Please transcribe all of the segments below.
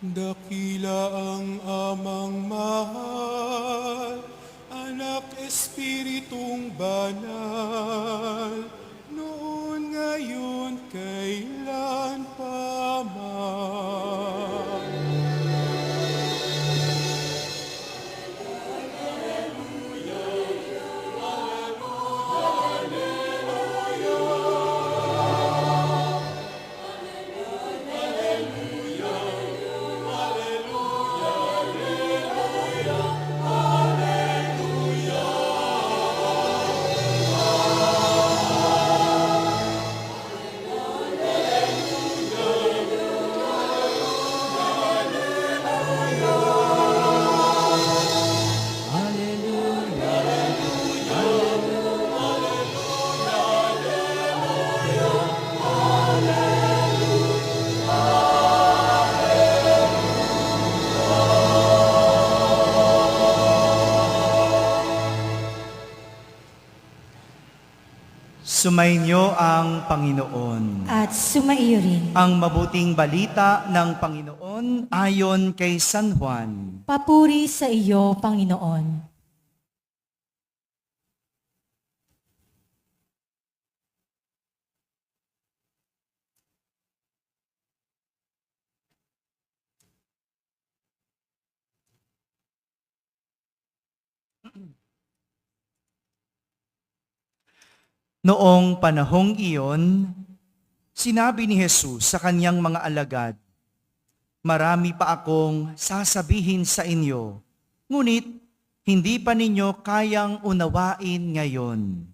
Dakila ang amang mahal, anak Espiritong banal, noon ngayon kailan pa man. Sumainyo ang Panginoon. At sumaiyo rin. Ang mabuting balita ng Panginoon ayon kay San Juan. Papuri sa iyo, Panginoon. Noong panahong iyon, sinabi ni Jesus sa kanyang mga alagad, "Marami pa akong sasabihin sa inyo, ngunit hindi pa ninyo kayang unawain ngayon.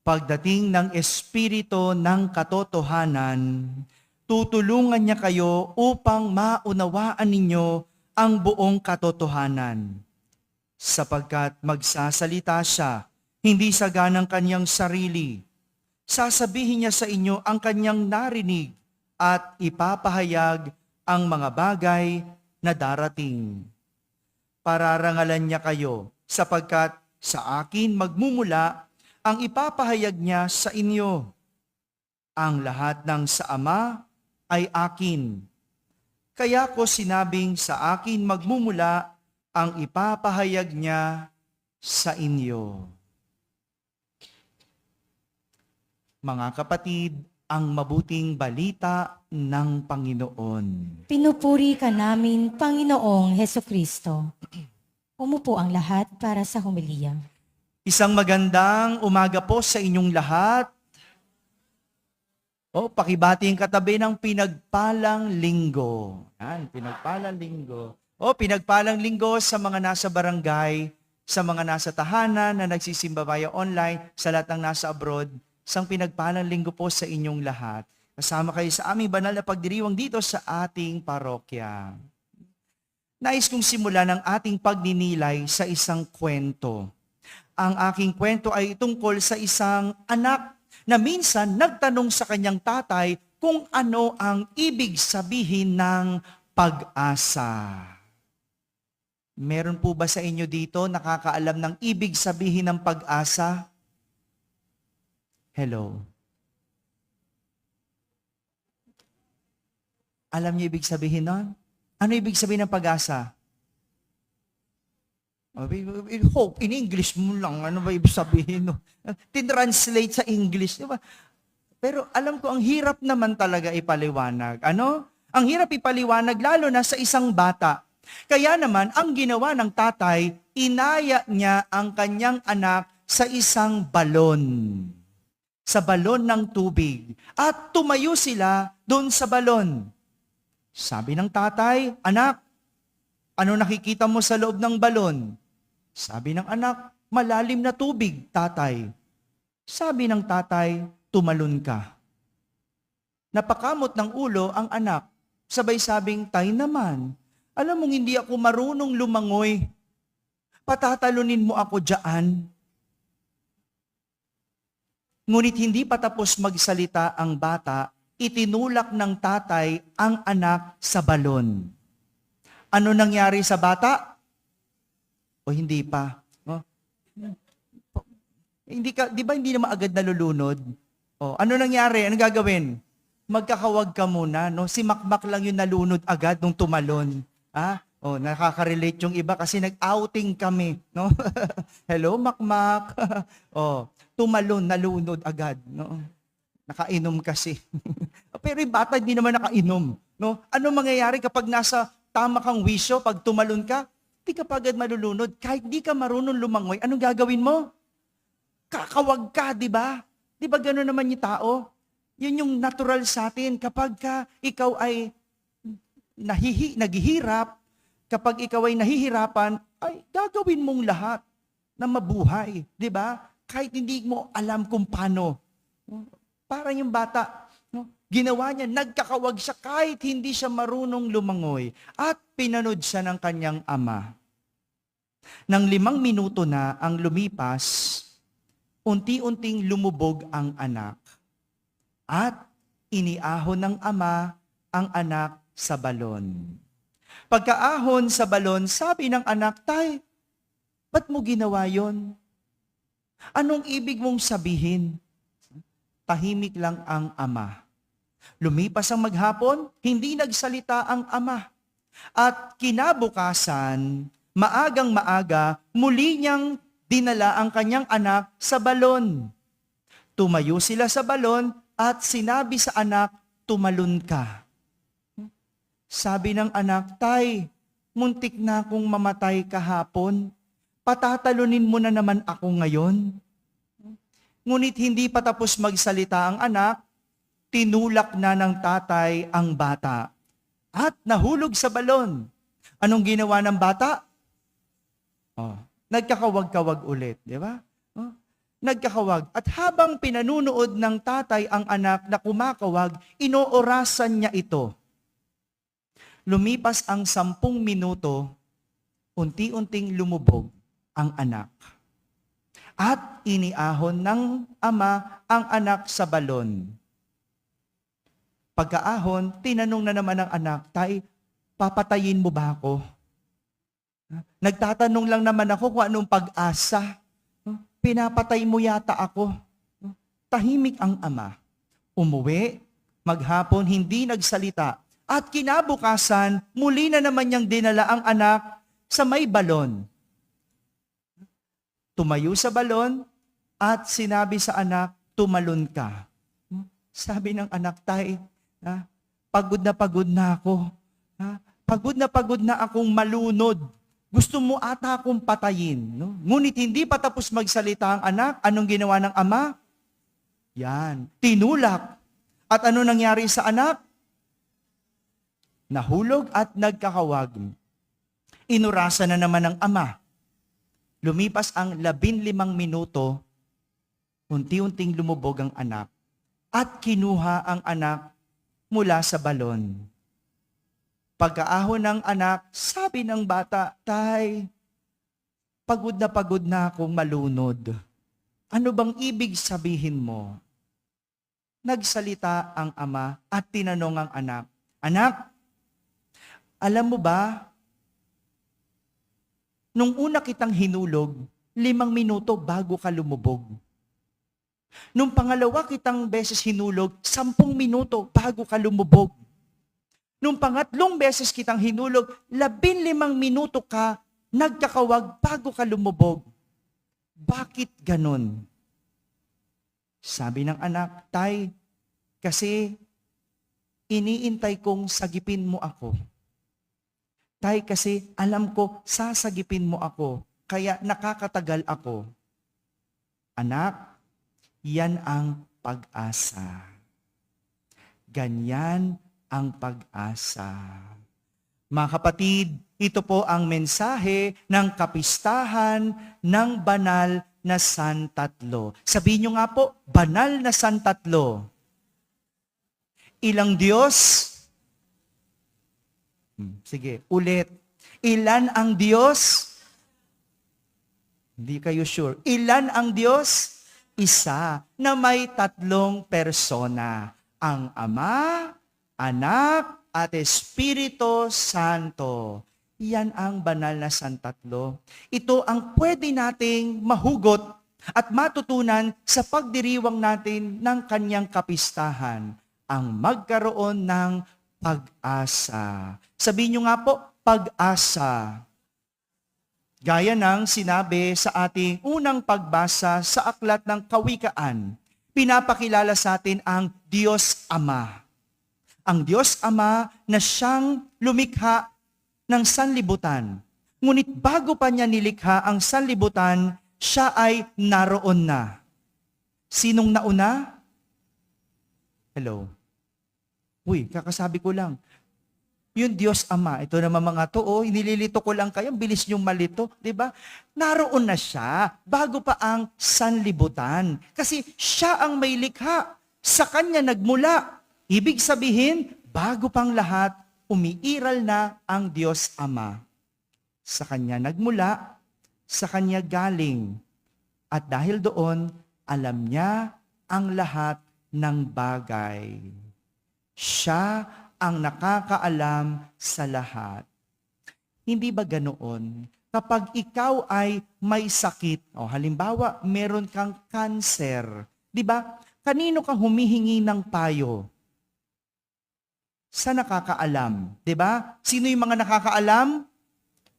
Pagdating ng Espiritu ng katotohanan, tutulungan niya kayo upang maunawaan ninyo ang buong katotohanan. Sapagkat magsasalita siya, hindi sa ganang kanyang sarili. Sasabihin niya sa inyo ang kanyang narinig at ipapahayag ang mga bagay na darating. Pararangalan niya kayo sapagkat sa akin magmumula ang ipapahayag niya sa inyo. Ang lahat ng sa Ama ay akin. Kaya ko sinabing sa akin magmumula ang ipapahayag niya sa inyo." Mga kapatid, ang mabuting balita ng Panginoon. Pinupuri ka namin, Panginoong Heso Kristo. Umupo ang lahat para sa homilya. Isang magandang umaga po sa inyong lahat. Pakibati ang katabi ng pinagpalang linggo. Yan, pinagpalang linggo. Pinagpalang linggo sa mga nasa barangay, sa mga nasa tahanan na nagsisimba via online, sa lahat ng nasa abroad. Isang pinagpalang linggo po sa inyong lahat. Kasama kayo sa aming banal na pagdiriwang dito sa ating parokya. Nais kong simulan ang ating pagninilay sa isang kwento. Ang aking kwento ay tungkol sa isang anak na minsan nagtanong sa kanyang tatay kung ano ang ibig sabihin ng pag-asa. Meron po ba sa inyo dito nakakaalam ng ibig sabihin ng pag-asa? Hello. Alam niyo ibig sabihin nun? Ano ibig sabihin ng pag-asa? Hope, in English mo lang. Ano ba ibig sabihin? No? Tinranslate sa English. Di ba? Pero alam ko, ang hirap naman talaga ipaliwanag. Ano? Ang hirap ipaliwanag, lalo na sa isang bata. Kaya naman, ang ginawa ng tatay, inaya niya ang kanyang anak sa isang balon. Sa balon ng tubig. At tumayo sila doon sa balon. Sabi ng tatay, "Anak, ano nakikita mo sa loob ng balon?" Sabi ng anak, "Malalim na tubig, tatay." Sabi ng tatay, "Tumalon ka." Napakamot ng ulo ang anak. Sabay sabing, "Tay naman, alam mong hindi ako marunong lumangoy. Patatalunin mo ako dyan." Ngunit hindi pa tapos magsalita ang bata, itinulak ng tatay ang anak sa balon. Ano nangyari sa bata? O hindi pa? Hindi ka, di ba hindi naman agad nalulunod? Ano nangyari? Ano gagawin? magkakawag ka muna, no? Si Makmak lang yung nalunod agad nung tumalon. Nakaka-relate yung iba kasi nag-outing kami, no? Hello, Makmak. Tumalon, nalunod agad, no? Nakainom kasi. Pero yung bata hindi naman nakainom, no? Ano mangyayari kapag nasa tama kang wisyo, pag tumalon ka, di ka pa agad malulunod. Kahit di ka marunong lumangoy, anong gagawin mo? Kakawag ka, di ba? Di ba gano'n naman yung tao? Yun yung natural sa atin. Kapag ikaw ay naghihirap, kapag ikaw ay nahihirapan, ay gagawin mong lahat na mabuhay. Di ba? Kahit hindi mo alam kung paano. Parang yung bata, no? Ginawa niya, nagkakawag siya kahit hindi siya marunong lumangoy. At pinanood siya ng kanyang ama. Nang 5 minuto na ang lumipas, unti-unting lumubog ang anak. At iniahon ng ama ang anak sa balon. Pagkaahon sa balon, sabi ng anak, "Tay, ba't mo ginawa yon? Anong ibig mong sabihin?" Tahimik lang ang ama. Lumipas ang maghapon, hindi nagsalita ang ama. At kinabukasan, maagang maaga, muli niyang dinala ang kanyang anak sa balon. Tumayo sila sa balon at sinabi sa anak, "Tumalon ka." Sabi ng anak, "Tay, muntik na akong mamatay kahapon. Patatalunin mo na naman ako ngayon." Ngunit hindi pa tapos magsalita ang anak, tinulak na ng tatay ang bata at nahulog sa balon. Anong ginawa ng bata? Nagkakawag-kawag ulit, di ba? Nagkakawag. At habang pinanunood ng tatay ang anak na kumakawag, inoorasan niya ito. Lumipas ang 10 minuto, unti-unting lumubog ang anak. At iniahon ng ama ang anak sa balon. Pagkaahon, tinanong na naman ng anak, "Tay, papatayin mo ba ako? Nagtatanong lang naman ako kung anong pag-asa. Pinapatay mo yata ako." Tahimik ang ama. Umuwi, maghapon, hindi nagsalita. At kinabukasan, muli na naman niyang dinala ang anak sa may balon. Tumayo sa balon at sinabi sa anak, "Tumalon ka." Sabi ng anak, "Tay, pagod na ako. Pagod na akong malunod. Gusto mo ata akong patayin." No? Ngunit hindi pa tapos magsalita ang anak. Anong ginawa ng ama? Yan, tinulak. At ano nangyari sa anak? Nahulog at nagkakawag. Inurasan na naman ng ama. Lumipas ang 15 minuto, unti-unting lumubog ang anak. At kinuha ang anak mula sa balon. Pagkaahon ng anak, sabi ng bata, "Tay, pagod na akong malunod. Ano bang ibig sabihin mo?" Nagsalita ang ama at tinanong ang anak, "Anak, alam mo ba, nung una kitang hinulog, 5 minuto bago ka lumubog. Nung pangalawa kitang beses hinulog, 10 minuto bago ka lumubog. Nung pangatlong beses kitang hinulog, 15 minuto ka nagkakawag bago ka lumubog. Bakit ganon?" Sabi ng anak, "Tay, kasi iniintay kong sagipin mo ako. Tay, kasi alam ko sasagipin mo ako, kaya nakakatagal ako." Anak, yan ang pag-asa. Ganyan ang pag-asa. Mga kapatid, ito po ang mensahe ng kapistahan ng banal na Santatlo. Sabihin nyo nga po, banal na Santatlo. Ilang Diyos? Sige, ulit. Ilan ang Diyos? Hindi kayo sure. Ilan ang Diyos? Isa, na may 3 persona. Ang Ama, Anak, at Espiritu Santo. Yan ang banal na Santatlo. Ito ang pwede nating mahugot at matutunan sa pagdiriwang natin ng kanyang kapistahan. ang magkaroon ng pag-asa. Sabihin nyo nga po, pag-asa. Gaya ng sinabi sa ating unang pagbasa sa aklat ng Kawikaan, pinapakilala sa atin ang Diyos Ama. Ang Diyos Ama na siyang lumikha ng sanlibutan. Ngunit bago pa niya nilikha ang sanlibutan, siya ay naroon na. Sinong nauna? Hello? Uy, kakasabi ko lang. Yung Diyos Ama, ito naman mga to, nililito ko lang kayo, bilis niyong malito, di ba? Naroon na siya, bago pa ang sanlibutan. Kasi siya ang may likha, sa kanya nagmula. Ibig sabihin, bago pang lahat, umiiral na ang Diyos Ama. Sa kanya nagmula, sa kanya galing. At dahil doon, alam niya ang lahat ng bagay. Siya ang nakakaalam sa lahat. Hindi ba ganoon? Kapag ikaw ay may sakit, halimbawa, meron kang cancer, di ba? Kanino ka humihingi ng payo? Sa nakakaalam, di ba? Sino yung mga nakakaalam?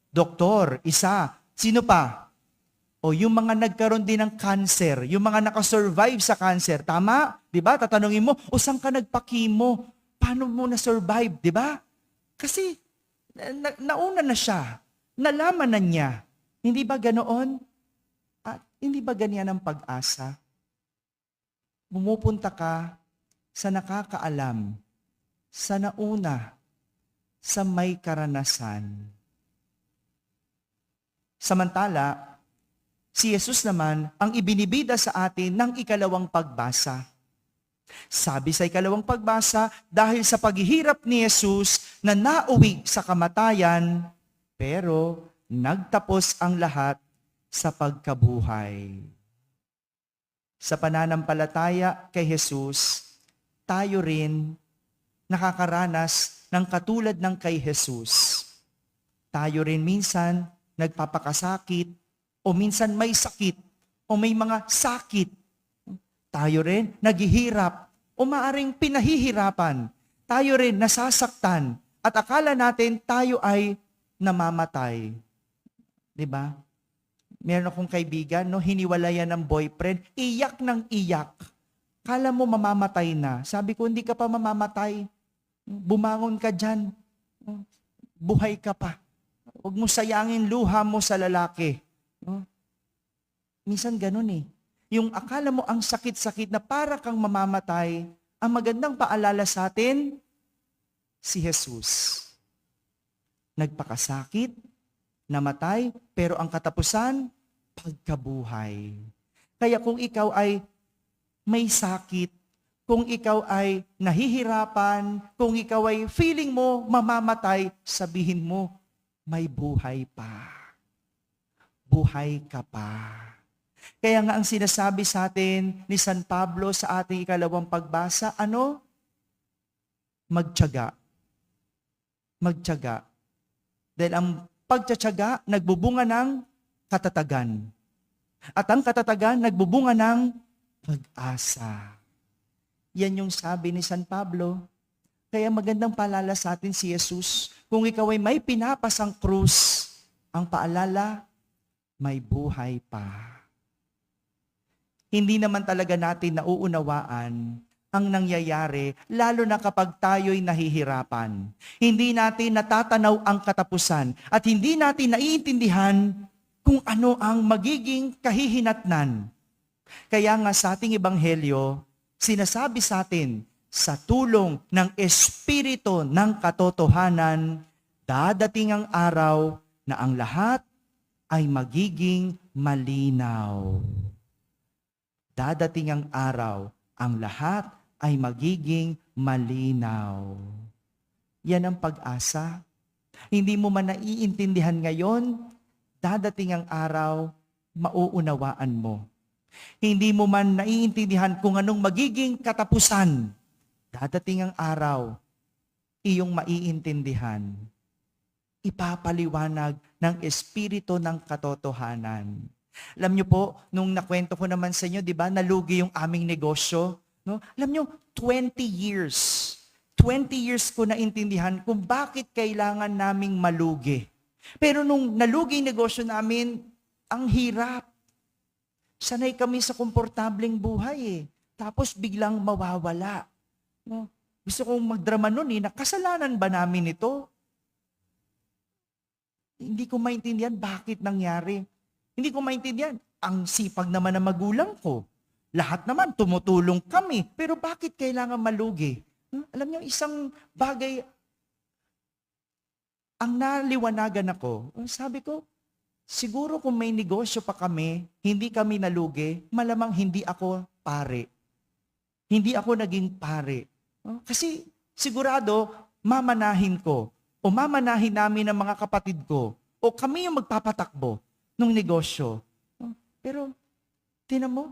Doktor, isa. Sino pa? Yung mga nagkaroon din ng cancer, yung mga nakasurvive sa cancer, tama? Di ba? Tatanungin mo, saan ka nagpa-chemo? Paano mo na-survive, di ba? Kasi nauna na siya. Nalaman na niya. Hindi ba ganoon? At hindi ba ganyan ang pag-asa? Pumupunta ka sa nakakaalam, sa nauna, sa may karanasan. Samantala, si Jesus naman ang ibinibida sa atin ng ikalawang pagbasa. Sabi sa ikalawang pagbasa, dahil sa paghihirap ni Jesus na nauwi sa kamatayan, pero nagtapos ang lahat sa pagkabuhay. Sa pananampalataya kay Jesus, tayo rin nakakaranas ng katulad ng kay Jesus. Tayo rin minsan nagpapakasakit, o minsan may sakit, o may mga sakit. Tayo rin naghihirap o maaring pinahihirapan. Tayo rin nasasaktan at akala natin tayo ay namamatay. 'Di ba? Meron akong kaibigan, hiniwalayan ng boyfriend, iyak ng iyak. Kala mo mamamatay na. Sabi ko, hindi ka pa mamamatay. Bumangon ka dyan. Buhay ka pa. Huwag mo sayangin luha mo sa lalaki. Minsan ganun Yung akala mo ang sakit-sakit na para kang mamamatay, ang magandang paalala sa atin, si Jesus. Nagpakasakit, namatay, pero ang katapusan, pagkabuhay. Kaya kung ikaw ay may sakit, kung ikaw ay nahihirapan, kung ikaw ay feeling mo mamamatay, sabihin mo, may buhay pa. Buhay ka pa. Kaya nga ang sinasabi sa atin ni San Pablo sa ating ikalawang pagbasa, magtiyaga. Magtiyaga. Dahil ang pagtitiyaga nagbubunga ng katatagan. At ang katatagan nagbubunga ng pag-asa. Yan yung sabi ni San Pablo. Kaya magandang paalala sa atin si Jesus. Kung ikaw ay may pinapasang krus, ang paalala, may buhay pa. Hindi naman talaga natin nauunawaan ang nangyayari, lalo na kapag tayo'y nahihirapan. Hindi natin natatanaw ang katapusan at hindi natin naiintindihan kung ano ang magiging kahihinatnan. Kaya nga sa ating ebanghelyo, sinasabi sa atin, sa tulong ng Espiritu ng katotohanan, dadating ang araw na ang lahat ay magiging malinaw. Dadating ang araw, ang lahat ay magiging malinaw. Yan ang pag-asa. Hindi mo man naiintindihan ngayon, dadating ang araw, mauunawaan mo. Hindi mo man naiintindihan kung anong magiging katapusan, dadating ang araw, iyong maiintindihan. Ipapaliwanag ng Espiritu ng katotohanan. Alam niyo po, nung nakwento ko naman sa inyo, di ba, nalugi yung aming negosyo. No? Alam nyo, 20 years ko naintindihan kung bakit kailangan naming malugi. Pero nung nalugi yung negosyo namin, ang hirap. Sanay kami sa komportableng buhay eh. Tapos biglang mawawala. No? Gusto kong magdrama nun eh, nakasalanan ba namin ito? Hindi ko maintindihan bakit nangyari. Hindi ko maintindihan. Ang sipag naman ng magulang ko. Lahat naman, tumutulong kami. Pero bakit kailangan malugi? Alam niyo, isang bagay, ang naliwanagan ako, sabi ko, siguro kung may negosyo pa kami, hindi kami nalugi, malamang hindi ako pare. Hindi ako naging pare. Kasi sigurado, mamanahin ko o mamanahin namin ang mga kapatid ko o kami yung magpapatakbo ng negosyo. Pero, tinan mo,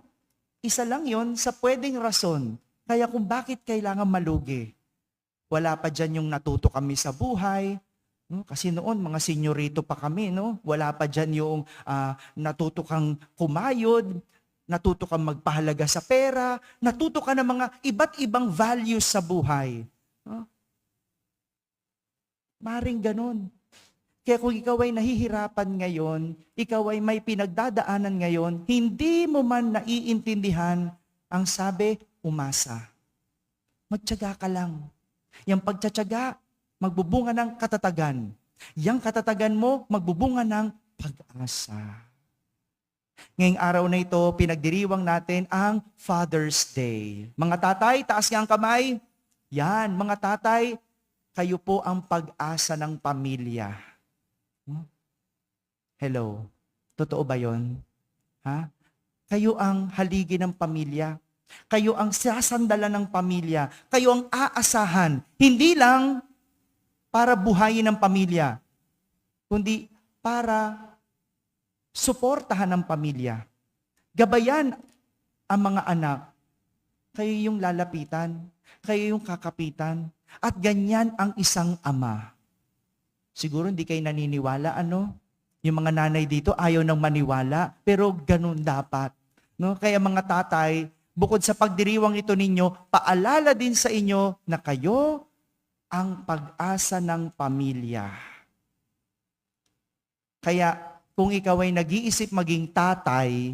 isa lang yon sa pwedeng rason kaya kung bakit kailangan malugi. Wala pa dyan yung natuto kami sa buhay. No? Kasi noon, mga senyorito pa kami. No? Wala pa dyan yung natuto kang kumayod, natuto kang magpahalaga sa pera, natuto ka ng mga iba't ibang values sa buhay. No? Maring ganun. Kaya kung ikaw ay nahihirapan ngayon, ikaw ay may pinagdadaanan ngayon, hindi mo man naiintindihan ang sabi, umasa. Magtiyaga ka lang. Yung pagtitiyaga, magbubunga ng katatagan. Yang katatagan mo, magbubunga ng pag-asa. Ngayong araw na ito, pinagdiriwang natin ang Father's Day. Mga tatay, taas nga ang kamay. Yan, mga tatay, kayo po ang pag-asa ng pamilya. Hello, totoo ba yon? Ha? Kayo ang haligi ng pamilya. Kayo ang sasandalan ng pamilya. Kayo ang aasahan. Hindi lang para buhayin ng pamilya, kundi para suportahan ng pamilya. Gabayan ang mga anak. Kayo yung lalapitan. Kayo yung kakapitan. At ganyan ang isang ama. Siguro hindi kayo naniniwala, ano? Yung mga nanay dito ayaw nang maniwala, pero ganun dapat. No? Kaya mga tatay, bukod sa pagdiriwang ito ninyo, paalala din sa inyo na kayo ang pag-asa ng pamilya. Kaya kung ikaw ay nag-iisip maging tatay,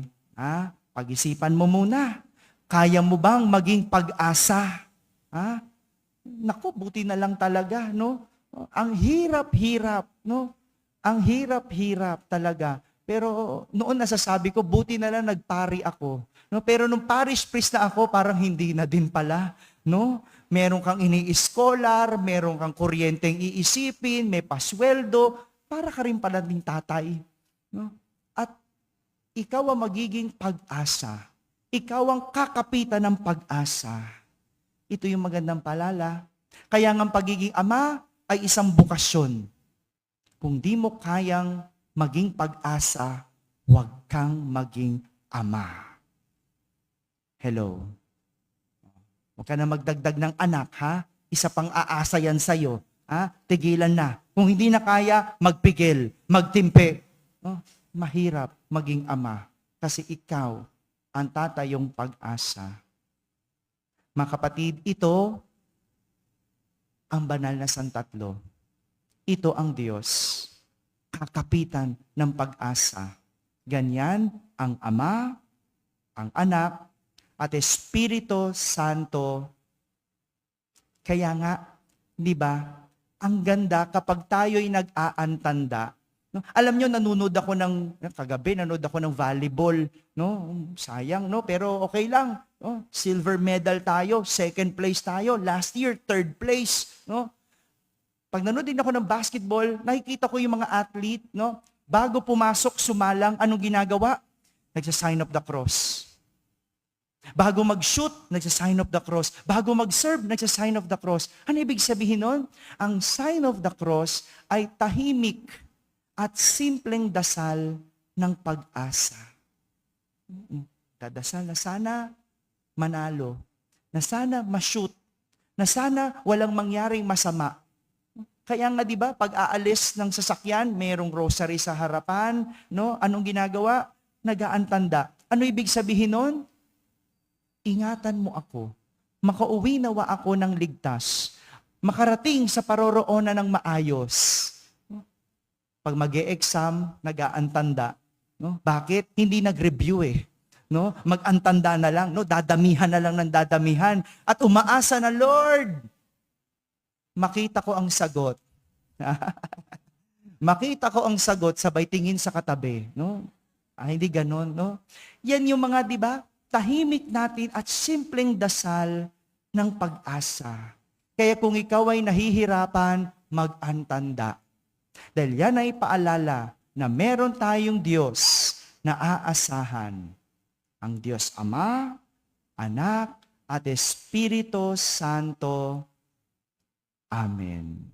pag-isipan mo muna. Kaya mo bang maging pag-asa? Naku, buti na lang talaga, no? Ang hirap-hirap, no? Ang hirap-hirap talaga. Pero noon nasasabi ko, buti na lang nagpari ako. No? Pero nung parish priest na ako, parang hindi na din pala, no? Meron kang ini-scholar, meron kang kuryenteng iisipin, may pasweldo, para ka rin pala ding tatay. No? At ikaw ang magiging pag-asa. Ikaw ang kakapitan ng pag-asa. Ito yung magandang palala. Kaya ang pagiging ama ay isang bukasyon. Kung di mo kayang maging pag-asa, huwag kang maging ama. Hello. Huwag ka na magdagdag ng anak, ha? Isa pang aasa yan sa'yo. Tigilan na. Kung hindi na kaya, magpigil, magtimpi. Mahirap maging ama kasi ikaw ang tatayong pag-asa. Mga kapatid, ito ang banal na santatlo. Ito ang Diyos, kakapitan ng pag-asa. Ganyan ang Ama, ang Anak, at Espiritu Santo. Kaya nga, di ba, ang ganda kapag tayo'y nag-aantanda. No? Alam nyo, kagabi nanood ako ng volleyball. No? Sayang, no? Pero okay lang. No? Silver medal tayo, second place tayo. Last year, third place. No? Pag nanood din ako ng basketball, nakikita ko yung mga athlete, no? Bago pumasok, sumalang, anong ginagawa? Nagsa-sign of the cross. Bago mag-shoot, nagsa-sign of the cross. Bago mag-serve, nagsa-sign of the cross. Ano ibig sabihin nun? Ang sign of the cross ay tahimik at simpleng dasal ng pag-asa. Dadasal na sana manalo, na sana ma-shoot, na sana walang mangyaring masama. Kaya nga 'di ba, pag aalis ng sasakyan, mayroong rosary sa harapan, no? Anong ginagawa? Nag-aantanda. Ano ibig sabihin nun? Ingatan mo ako makauwi nawa ako ng ligtas, makarating sa paroroonan ng maayos. Pag mag-e-exam, nag-aantanda. No? Bakit? Hindi nag-review eh. No? Mag-antanda na lang, no? Dadamihan na lang ng dadamihan. At umaasa na, Lord, makita ko ang sagot. Makita ko ang sagot, sabay tingin sa katabi. No? Hindi ganon. No? Yan yung mga, di ba, tahimik natin at simpleng dasal ng pag-asa. Kaya kung ikaw ay nahihirapan, mag-antanda. Dahil yan ay paalala na meron tayong Diyos na aasahan. Ang Diyos Ama, Anak, at Espiritu Santo. Amen.